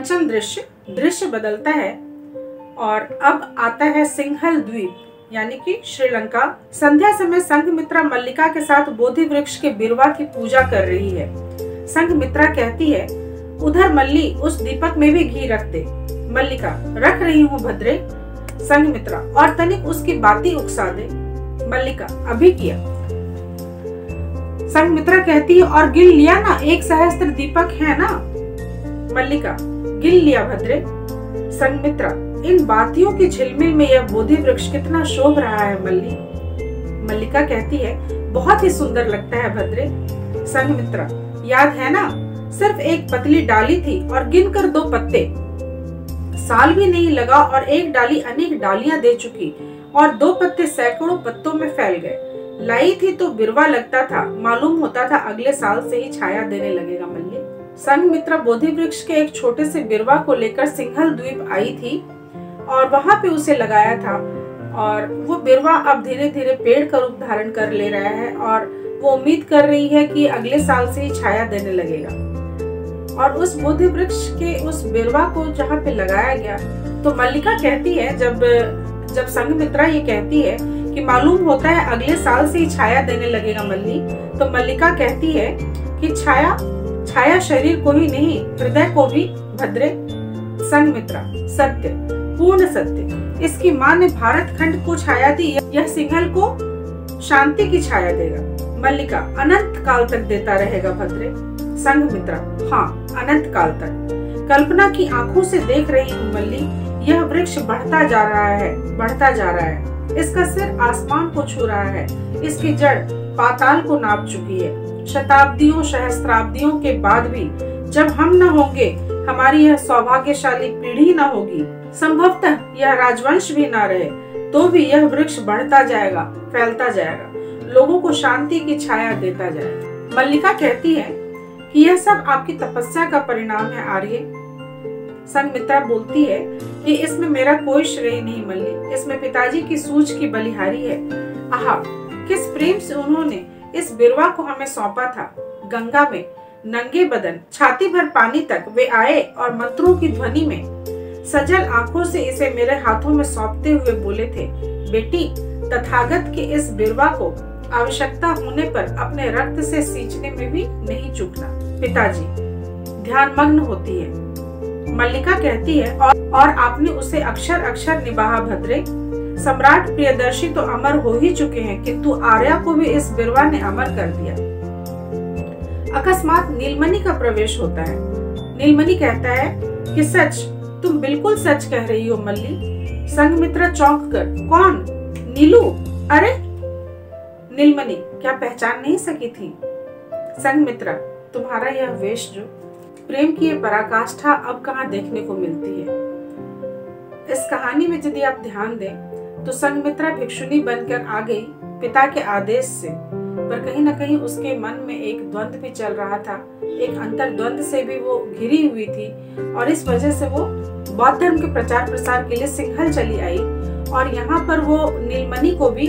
पंचम दृश्य बदलता है और अब आता है सिंहल द्वीप यानी कि श्रीलंका। संध्या समय संघमित्रा मल्लिका के साथ बोधि वृक्ष के बिरवा की पूजा कर रही है। संघमित्रा कहती है, उधर मल्ली उस दीपक में भी घी रख दे। मल्लिका, रख रही हूँ भद्रे। संघमित्रा, और तनिक उसकी बाती उकसा दे। मल्लिका, अभी किया। संघमित्रा कहती है, और गिन लिया ना, 1 सहस्त्र दीपक है ना। मल्लिका, गिन लिया भद्रे। संघमित्रा, इन बातियों की झिलमिल में यह बोधि वृक्ष कितना शोभ रहा है मल्ली। मल्लिका कहती है, बहुत ही सुंदर लगता है भद्रे। संघमित्रा, याद है ना, सिर्फ एक पतली डाली थी और गिनकर 2 पत्ते। साल भी नहीं लगा और एक डाली अनेक डालियां दे चुकी और 2 पत्ते सैकड़ों पत्तों में फैल गए। लाई थी तो बिरवा लगता था, मालूम होता था अगले साल से ही छाया देने लगेगा मल्ली। संघमित्रा बोधि वृक्ष के एक छोटे से बिरवा को लेकर सिंहल द्वीप आई थी और वहां पे उसे लगाया था और वो बिरवा अब धीरे धीरे पेड़ का रूप धारण कर ले रहा है और वो उम्मीद कर रही है कि अगले साल से ही छाया देने लगेगा। और उस बोधि वृक्ष के उस बिरवा को जहाँ पे लगाया गया तो मल्लिका कहती है, जब संघमित्रा ये कहती है कि मालूम होता है अगले साल से ही छाया देने लगेगा मल्ली, तो मल्लिका कहती है कि छाया शरीर को ही नहीं हृदय को भी भद्रे। संघमित्रा, सत्य, पूर्ण सत्य। इसकी माँ ने भारत खंड को छाया दी, यह सिंहल को शांति की छाया देगा। मल्लिका, अनंत काल तक देता रहेगा भद्रे। संघमित्रा, हाँ, अनंत काल तक। कल्पना की आंखों से देख रही हूँ मल्ली, यह वृक्ष बढ़ता जा रहा है। इसका सिर आसमान को छू रहा है, इसकी जड़ पाताल को नाप चुकी है। शताब्दियों सहस्त्राब्दियों के बाद भी जब हम न होंगे, हमारी यह सौभाग्यशाली पीढ़ी न होगी, संभवतः यह राजवंश भी न रहे, तो भी यह वृक्ष बढ़ता जाएगा, फैलता जाएगा, लोगों को शांति की छाया देता जाएगा। मल्लिका कहती है कि यह सब आपकी तपस्या का परिणाम है आर्य। संघमित्रा बोलती है कि इसमें मेरा कोई श्रेय नहीं मल्ली, इसमें पिताजी की सूझ की बलिहारी है। आहा, किस प्रेम से उन्होंने इस बिरवा को हमें सौंपा था। गंगा में नंगे बदन, छाती भर पानी तक वे आए और मंत्रों की ध्वनि में सजल आंखों से इसे मेरे हाथों में सौंपते हुए बोले थे, बेटी, तथागत के इस बिरवा को आवश्यकता होने पर अपने रक्त से सींचने में भी नहीं चूकना। पिताजी, ध्यान मग्न होती है। मल्लिका कहती है, और आपने उसे अक्षर अक्षर निभाया भद्रे। सम्राट प्रियदर्शी तो अमर हो ही चुके हैं, किंतु आर्या को भी इस बिरवा ने अमर कर दिया। अकस्मात नीलमणि का प्रवेश होता है। नीलमणि कहता है कि सच, तुम बिल्कुल सच कह रही हो मल्ली। संघमित्रा चौंक कर, कौन? नीलू? अरे नीलमणि, क्या पहचान नहीं सकी थी? संघमित्रा, तुम्हारा यह वेश जो, प्रेम की यह पराकाष्ठा अब कहाँ देखने को मिलती है। इस कहानी में यदि आप ध्यान दें तो संघमित्रा भिक्षुणी बनकर आ गई पिता के आदेश से, पर कहीं न कहीं उसके मन में एक द्वंद्व भी चल रहा था, एक अंतर्द्वंद से भी वो घिरी हुई थी और इस वजह से वो बौद्ध धर्म के प्रचार प्रसार के लिए सिंहल चली आई। और यहाँ पर वो नीलमणि को भी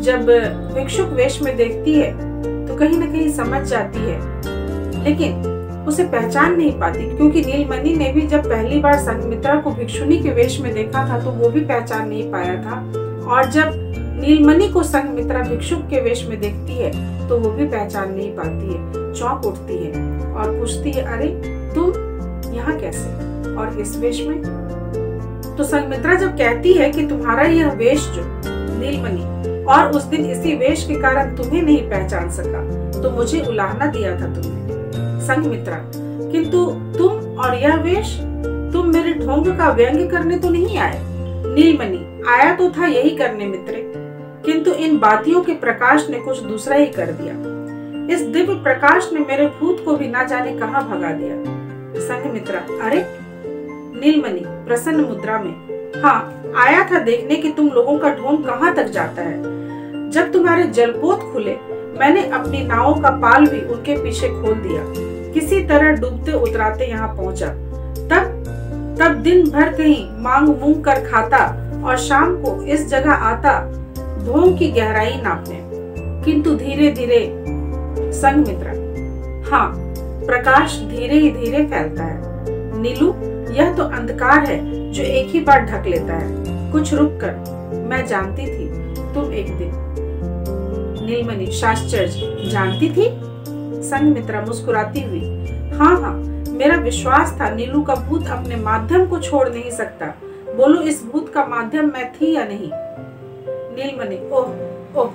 जब भिक्षुक वेश में देखती है तो कहीं न कहीं समझ जाती है, लेकिन उसे पहचान नहीं पाती, क्योंकि नीलमणि ने भी जब पहली बार संघमित्रा को भिक्षुणी के वेश में देखा था तो वो भी पहचान नहीं पाया था, और जब नीलमणि को संघमित्रा भिक्षुक के वेश में देखती है तो वो भी पहचान नहीं पाती है, चौंक उठती है और पूछती है, अरे तुम यहाँ कैसे और इस वेश में? तो संघमित्रा जब कहती है कि तुम्हारा यह वेश जो नीलमणि, और उस दिन इसी वेश के कारण तुम्हें नहीं पहचान सका, तो मुझे उलाहना दिया था तुमने। संघमित्रा, किंतु तुम और यह वेश, तुम मेरे ढोंग का व्यंग करने तो नहीं आए? नीलमणि, आया तो था यही करने मित्रे, किंतु इन बातियों के प्रकाश ने कुछ दूसरा ही कर दिया। इस दिव्य प्रकाश ने मेरे भूत को भी ना जाने कहाँ भगा दिया। संघमित्रा, अरे? नीलमणि प्रसन्न मुद्रा में, हाँ, आया था देखने कि तुम लोगों का ढोंग कहाँ तक जाता है। जब तुम्हारे जलपोत खुले, मैंने अपनी नावों का पाल भी उनके पीछे खोल दिया, किसी तरह डूबते उतराते यहाँ पहुंचा। तब दिन भर कहीं मांग मूंग कर खाता और शाम को इस जगह आता ढोंग की गहराई नापने, किंतु धीरे धीरे। संघमित्रा, हाँ, प्रकाश धीरे ही धीरे फैलता है, नीलू, यह तो अंधकार है जो एक ही बार ढक लेता है। कुछ रुक कर, मैं जानती थी तुम एक दिन। नीलमणि, शास्त्रज, जानती थी? संघमित्रा मुस्कुराती हुई, हाँ हाँ, मेरा विश्वास था नीलू का भूत अपने माध्यम को छोड़ नहीं सकता। बोलो, इस भूत का माध्यम मैं थी या नहीं? नीलमणि, ओह ओह।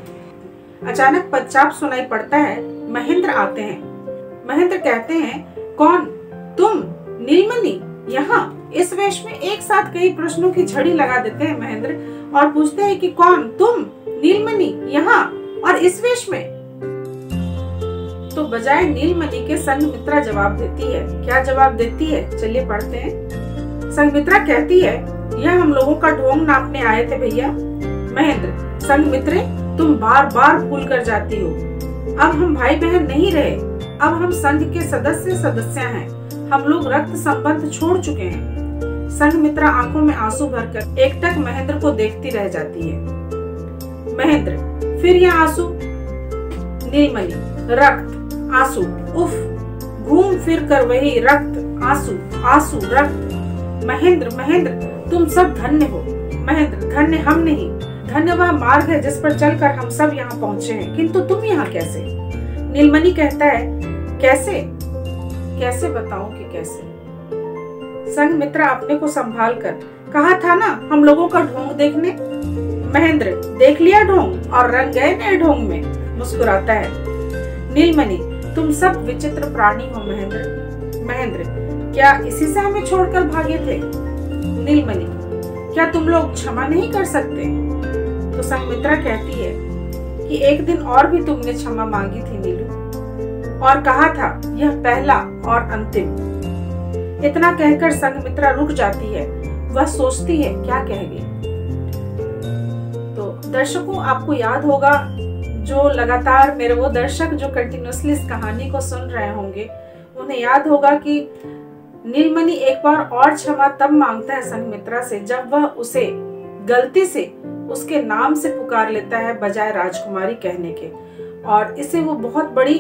अचानक पदचाप सुनाई पड़ता है। महेंद्र आते हैं। महेंद्र कहते हैं, कौन? तुम? नीलमणि, यहाँ इस वेश में? एक साथ कई प्रश्नों की झड़ी लगा देते हैं महेंद्र और पूछते हैं कि कौन? तुम? नीलमणि, यहाँ और इस वेश में? तो बजाय नीलमणि के संघमित्रा जवाब देती है। क्या जवाब देती है? चलिए पढ़ते हैं। संघमित्रा कहती है, यह हम लोगों का ढोंग नापने आए थे भैया। महेंद्र, संघमित्रे, तुम बार बार भूल कर जाती हो। अब हम भाई बहन नहीं रहे, अब हम संघ के सदस्य हैं। हम लोग रक्त संबंध छोड़ चुके हैं। संघमित्रा आंखों में आंसू भरकर एकटक महेंद्र को देखती रह जाती है। महेंद्र, फिर यह आंसू? नीलमणि, रक्त, आंसू, उफ, घूम फिर कर वही रक्त, आंसू, आंसू, रक्त। महेंद्र, महेंद्र, तुम सब धन्य हो। महेंद्र, धन्य हम नहीं, धन्य वह मार्ग है जिस पर चलकर हम सब यहाँ पहुँचे हैं, किंतु तुम यहाँ कैसे? नीलमणि कहता है, कैसे? कैसे बताऊं कि कैसे? संघमित्रा अपने को संभाल कर, कहा था ना हम लोगों का ढोंग देखने। महेंद्र, देख लिया ढोंग और रंग गए नए ढोंग में, मुस्कुराता है। नीलमणि, तुम सब विचित्र प्राणी हो महेंद्र। महेंद्र, क्या इसी से हमें छोड़कर भागे थे? नीलमणि, क्या तुम लोग क्षमा नहीं कर सकते? तो संघमित्रा कहती है कि एक दिन और भी तुमने क्षमा मांगी थी नीलू, और कहा था यह पहला और अंतिम। इतना कहकर संघमित्रा रुक जाती है। वह सोचती है क्या कहेगी। तो दर्शकों, आपको याद होगा, जो लगातार मेरे वो दर्शक जो कंटिन्यूअसली इस कहानी को सुन रहे होंगे, उन्हें याद होगा कि नीलमणि एक बार और क्षमा तब मांगता है संघमित्रा से जब वह उसे गलती से उसके नाम से पुकार लेता है बजाय राजकुमारी कहने के, और इसे वो बहुत बड़ी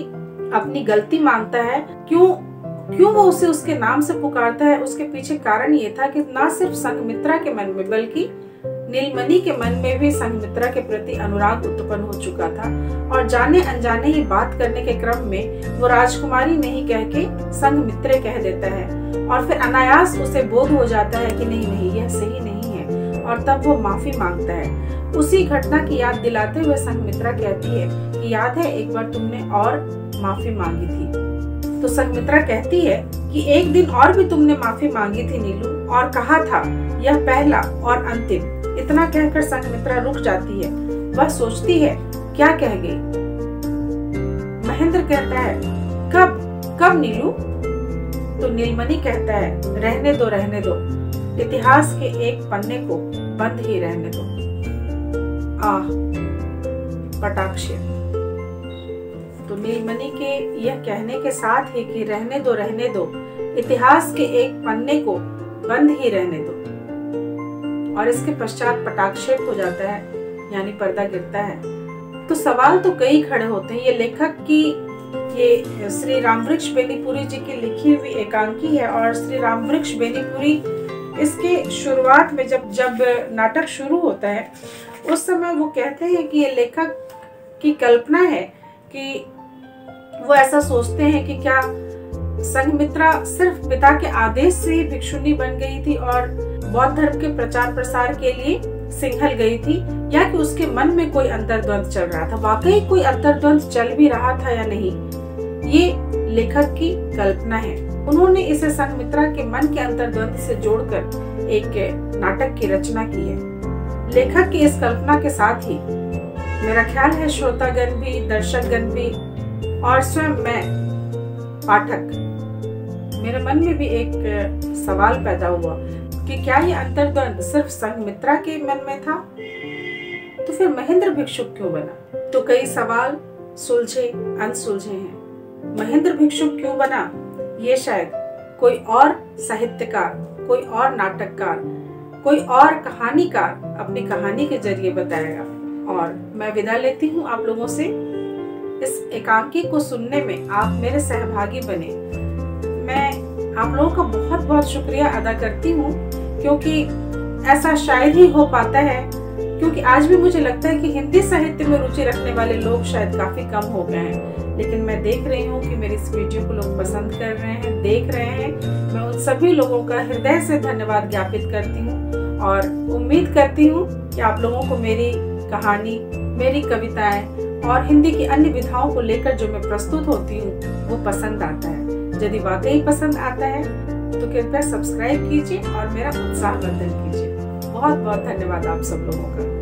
अपनी गलती मानता है। क्यों वो उसे उसके नाम से पुकारता है? उसके पीछे कारण ये था कि ना सिर्फ संघमित्रा के मन में बल्कि नीलमणि के मन में भी संघमित्रा के प्रति अनुराग उत्पन्न हो चुका था, और जाने अनजाने ही बात करने के क्रम में वो राजकुमारी नहीं कह के संघमित्रे कह देता है, और फिर अनायास उसे बोध हो जाता है कि नहीं, यह सही नहीं है, और तब वो माफी मांगता है। उसी घटना की याद दिलाते हुए संघमित्रा कहती है कि याद है एक बार तुमने और माफी मांगी थी। तो संघमित्रा कहती है कि एक दिन और भी तुमने माफी मांगी थी नीलू, और कहा था यह पहला और अंतिम। इतना कहकर संघमित्रा रुक जाती है। वह सोचती है क्या कह गई। महेंद्र कहता है, कब नीलू? तो नीलमणि कहता है, रहने दो, इतिहास के एक पन्ने को बंद ही रहने दो। आह, कटाक्ष। तो नीलमणि के यह कहने के साथ ही कि रहने दो, इतिहास के एक पन्ने को बंद ही रहने दो, और इसके पश्चात पटाक्षेप हो जाता है, यानी पर्दा गिरता है। तो सवाल तो कई खड़े होते हैं। ये लेखक की, ये श्री रामवृक्ष बेनीपुरी जी की लिखी हुई एकांकी है, और श्री रामवृक्ष बेनीपुरी इसके शुरुआत में जब नाटक शुरू होता है उस समय वो कहते हैं कि ये लेखक की कल्पना है कि वो ऐसा सोचते हैं कि क्या संघमित्रा सिर्फ पिता के आदेश से ही भिक्षुणी बन गई थी और बौद्ध धर्म के प्रचार प्रसार के लिए सिंघल गई थी, या कि उसके मन में कोई अंतर्द्वंद चल रहा था। वाकई कोई अंतर्द्वंद चल भी रहा था या नहीं, ये लेखक की कल्पना है। उन्होंने इसे संघमित्रा के मन के अंतर्द्वंद से जोड़कर एक नाटक की रचना की है। लेखक की इस कल्पना के साथ ही मेरा ख्याल है श्रोतागण भी, दर्शकगण भी, और स्वयं मैं पाठक, मेरे मन में भी एक सवाल पैदा हुआ कि क्या ये अंतर्द्वंद सिर्फ संघमित्रा के मन में था? तो फिर महेंद्र भिक्षुक क्यों बना? तो कई सवाल सुलझे अनसुलझे हैं। महेंद्र भिक्षुक क्यों बना, ये शायद कोई और साहित्यकार, कोई और नाटककार, कोई और कहानीकार अपनी कहानी के जरिए बताएगा। और मैं विदा लेती हूँ आप लोगों से। इस एकांकी को सुनने में आप मेरे सहभागी बने। मैं आप लोगों का बहुत बहुत शुक्रिया अदा करती हूँ, क्योंकि ऐसा शायद ही हो पाता है, क्योंकि आज भी मुझे लगता है कि हिंदी साहित्य में रुचि रखने वाले लोग शायद काफी कम हो गए हैं। लेकिन मैं देख रही हूँ कि मेरी इस वीडियो को लोग पसंद कर रहे हैं, देख रहे हैं। मैं उन सभी लोगों का हृदय से धन्यवाद ज्ञापित करती हूँ और उम्मीद करती हूँ कि आप लोगों को मेरी कहानी, मेरी कविताएं और हिंदी की अन्य विधाओं को लेकर जो मैं प्रस्तुत होती हूँ वो पसंद आता है। यदि वाकई पसंद आता है तो कृपया सब्सक्राइब कीजिए और मेरा उत्साहवर्धन कीजिए। बहुत बहुत धन्यवाद आप सब लोगों का।